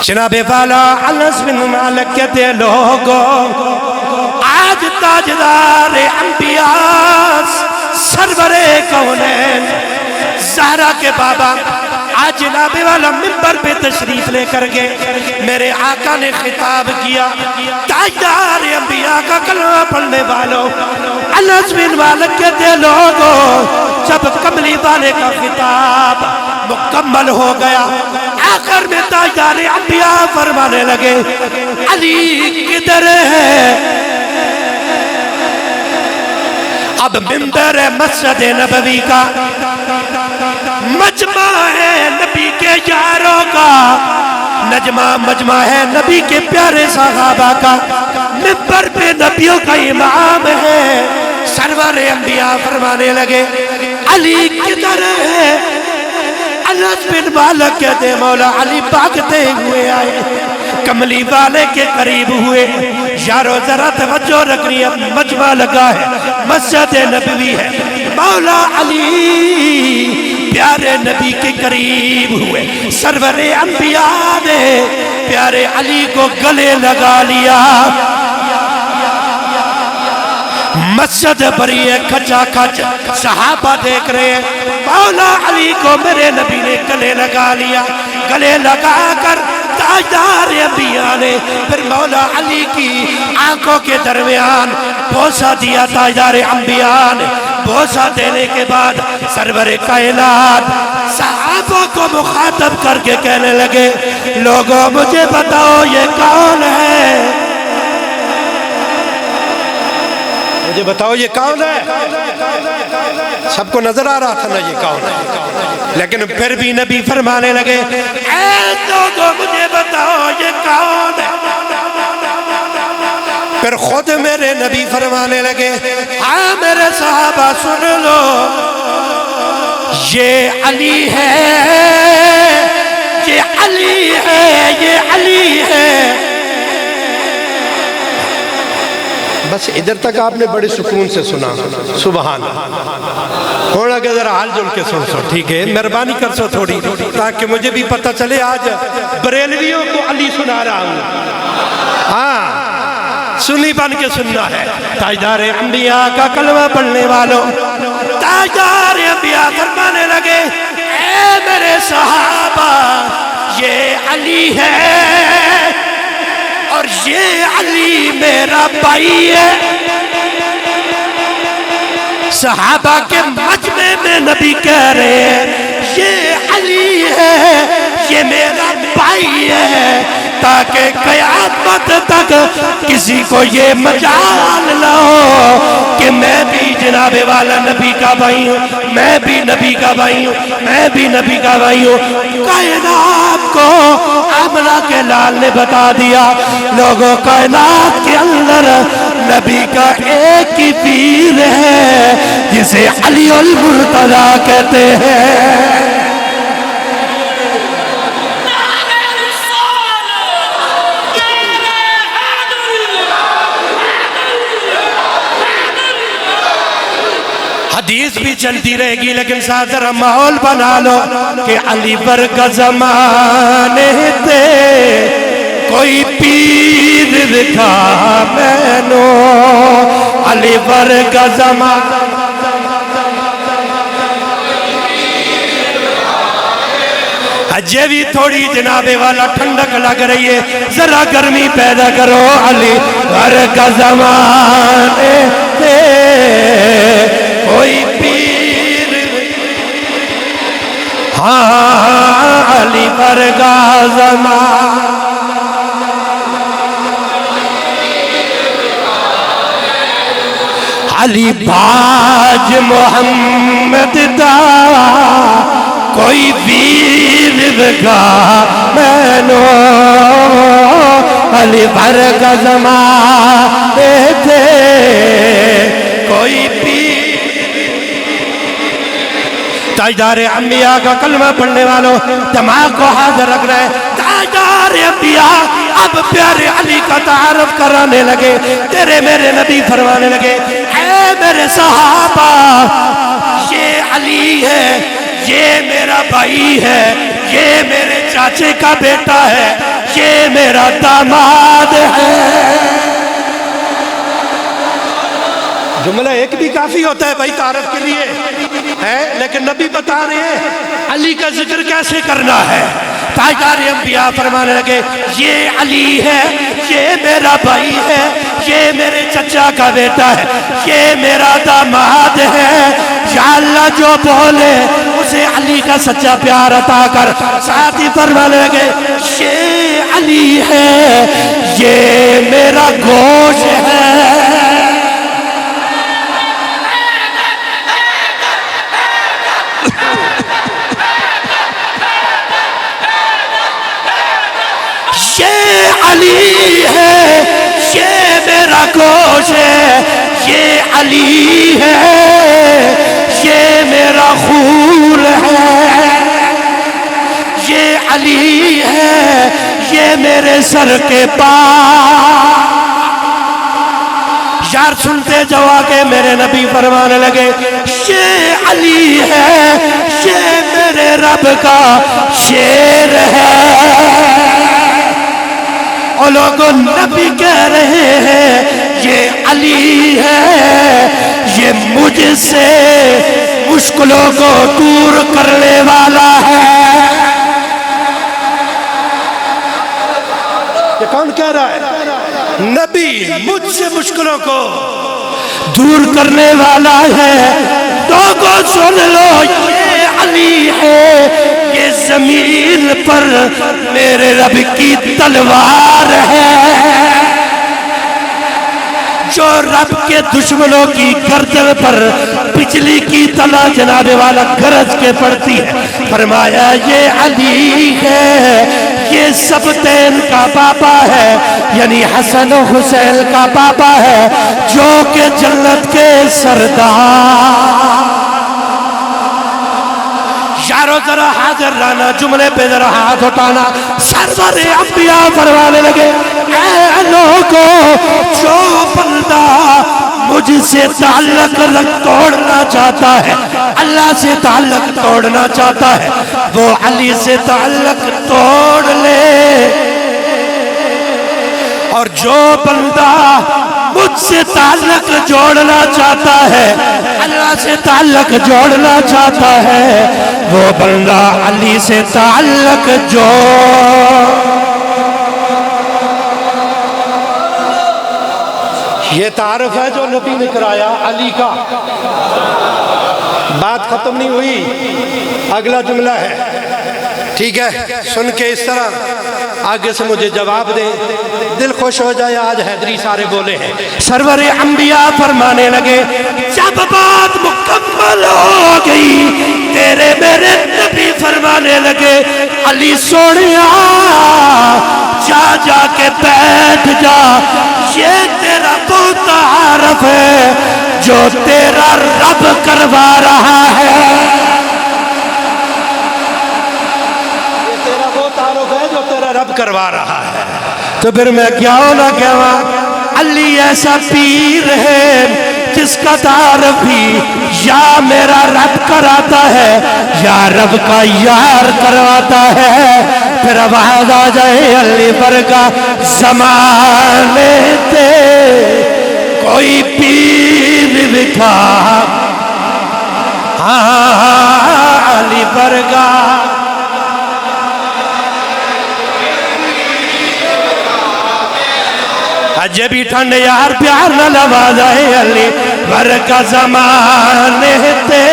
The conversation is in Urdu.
جناب والا انس بن مالک کہتے ہیں لوگوں آج تاجدار انبیاء سرور کونین زہرا کے بابا آج جناب والا منبر پہ تشریف لے کر گئے میرے آقا نے خطاب کیا تاجدار انبیاء کا کلمہ پڑھنے والوں انس بن مالک کہتے ہیں لوگوں جب کملی والے کا خطاب مکمل ہو گیا آخر میں تاجدار انبیاء فرمانے لگے علی کدھر ہے اب منبر مسجد نبوی کا مجمع ہے نبی کے یاروں کا مجمع ہے نبی کے پیارے صحابہ کا منبر پہ نبیوں کا امام ہے سرور انبیاء فرمانے لگے علی کدھر ہے انس بن مالک کہتے مولا علی بھاگتے ہوئے آئے کملی والے کے قریب ہوئے یارو ذرا توجہ رکھنی اب مجمع لگا ہے مسجد نبوی ہے مولا علی پیارے نبی کے قریب ہوئے سرور انبیاء نے پیارے علی کو گلے لگا لیا مسجد بری ہے کھچا کھچ صحابہ دیکھ رہے ہیں مولا علی کو میرے نبی نے گلے لگا لیا گلے لگا کر تاجدار انبیاء نے پھر مولا علی کی آنکھوں کے درمیان بوسہ دیا تاجدار انبیاء نے بوسہ دینے کے بعد سرور کائنات صحابہ کو مخاطب کر کے کہنے لگے لوگوں مجھے بتاؤ یہ کون ہے مجھے بتاؤ یہ کون ہے سب کو نظر آ رہا تھا نا یہ کون ہے لیکن پھر بھی نبی فرمانے لگے اے لوگوں مجھے بتاؤ یہ کون ہے پھر خود میرے نبی فرمانے لگے ہاں میرے صحابہ سن لو یہ علی ہے یہ علی ہے یہ علی ہے بس ادھر تک آپ نے بڑے سکون سے سنا سبحان ہونا کہ ذرا حال جل کے سن سو ٹھیک ہے مہربانی کر سو تھوڑی تاکہ مجھے بھی پتہ چلے آج بریلویوں کو علی سنا رہا ہوں ہاں سنی بن کے سننا ہے تاجدار انبیاء کا کلمہ پڑھنے والوں تاجدار انبیاء فرمانے لگے اے میرے صحابہ یہ علی ہے اور یہ علی میرا بھائی ہے صحابہ کے مجمع میں نبی کہہ رہے ہیں یہ علی ہے یہ میرا بھائی ہے تاکہ قیامت تک کسی کو یہ مجال نہ ہو کہ میں بھی جناب والا نبی کا بھائی ہوں میں بھی نبی کا بھائی ہوں میں بھی نبی کا بھائی ہوں کائنات کو آمنہ کے لال نے بتا دیا لوگوں کائنات کے اندر نبی کا ایک ہی پیر ہے جسے علی المرتضیٰ کہتے ہیں حدیث بھی چلتی رہے گی لیکن ساتھ ذرا ماحول بنا لو کہ علی پر کا زمانے تھے کوئی پیر دکھا میں نو علی پر کا زمانے اجے بھی تھوڑی جناب والا ٹھنڈک لگ رہی ہے ذرا گرمی پیدا کرو علی پر کا زمانے تھے کوئی پیر ہاں علی پر کا زمان علی باج محمد دا کوئی ویر بگا میں نو علی پر کا زمان تھے کوئی پیر تاجدار انبیاء کا کلمہ پڑھنے والوں دماغ کو حاضر رکھ رہے تاجدار انبیاء اب پیارے علی کا تعارف کرانے لگے تیرے میرے نبی فرمانے لگے اے میرے صحابہ یہ علی ہے یہ میرا بھائی ہے یہ میرے چاچے کا بیٹا ہے یہ میرا داماد ہے۔ جملہ ایک بھی کافی ہوتا ہے بھائی تعارف کے لیے ہے، لیکن نبی بتا رہے ہیں علی کا ذکر کیسے کرنا ہے۔ تاجدار انبیاء فرمانے لگے یہ علی ہے، یہ میرا بھائی ہے، یہ میرے چچا کا بیٹا ہے، یہ میرا داماد ہے۔ یا اللہ جو بولے اسے علی کا سچا پیار عطا کر۔ ساتھ ہی فرمانے لگے یہ علی ہے، یہ میرا گوشت ہے۔ یہ علی ہے، یہ میرا گوشت ہے، یہ علی ہے، یہ میرا خون ہے، یہ علی ہے، یہ میرے سر کے پاس۔ یار سنتے جوا کے میرے نبی فرمانے لگے یہ علی ہے، یہ میرے رب کا شیر ہے۔ اور لوگوں نبی کہہ رہے ہیں یہ علی ہے، یہ مجھ سے مشکلوں کو دور کرنے والا ہے۔ یہ کون کہہ رہا ہے؟ نبی مجھ سے مشکلوں کو دور کرنے والا ہے۔ لوگوں سن لو یہ علی ہے، یہ زمین پر میرے رب کی تلوار ہے، جو رب کے دشمنوں کی گردن پر بجلی کی طرح جناب والا گرج کے پڑتی ہے۔ فرمایا یہ علی ہے، یہ سبتین کا پاپا ہے، یعنی حسن و حسین کا پاپا ہے، جو کہ جنت کے سردار۔ یارو ذرا حاضر رہنا، جملے پہ ذرا ہاتھ اٹھانا۔ سرور انبیاء فرمانے لگے اے لوگوں، جو بندہ مجھ سے تعلق توڑنا چاہتا ہے، اللہ سے تعلق توڑنا چاہتا ہے، وہ علی سے تعلق توڑ لے۔ اور جو بندہ مجھ سے تعلق جوڑنا چاہتا ہے، اللہ سے تعلق جوڑنا چاہتا ہے، وہ بندہ علی سے تعلق جوڑ۔ یہ تعارف ہے جو نبی نے کرایا علی کا۔ بات ختم نہیں ہوئی، اگلا جملہ ہے، ٹھیک ہے؟ سن کے اس طرح آگے سے مجھے جواب دیں، دل خوش ہو جائے۔ آج حیدری سارے بولے ہیں۔ سرور انبیاء فرمانے لگے جب بات مکمل ہو گئی، تیرے میرے نبی فرمانے لگے علی سونیا جا جا کے بیٹھ جا، یہ تیرا وہ تعارف ہے جو تیرا رب کروا رہا ہے۔ یہ تیرا وہ تعارف ہے جو تیرا رب کروا رہا ہے۔ تو پھر میں کیا نہ کہواں، علی ایسا پیر ہے جس کا تعارف بھی یا میرا رب کراتا ہے یا رب کا یار کرواتا ہے۔ پھر آواز آ جائے علی ورگا زمانے تے کوئی پیر دکھا، علی ورگا اجے بھی ٹھنڈ یار پیار نہ لواز آئے علی ورگا زمانے تے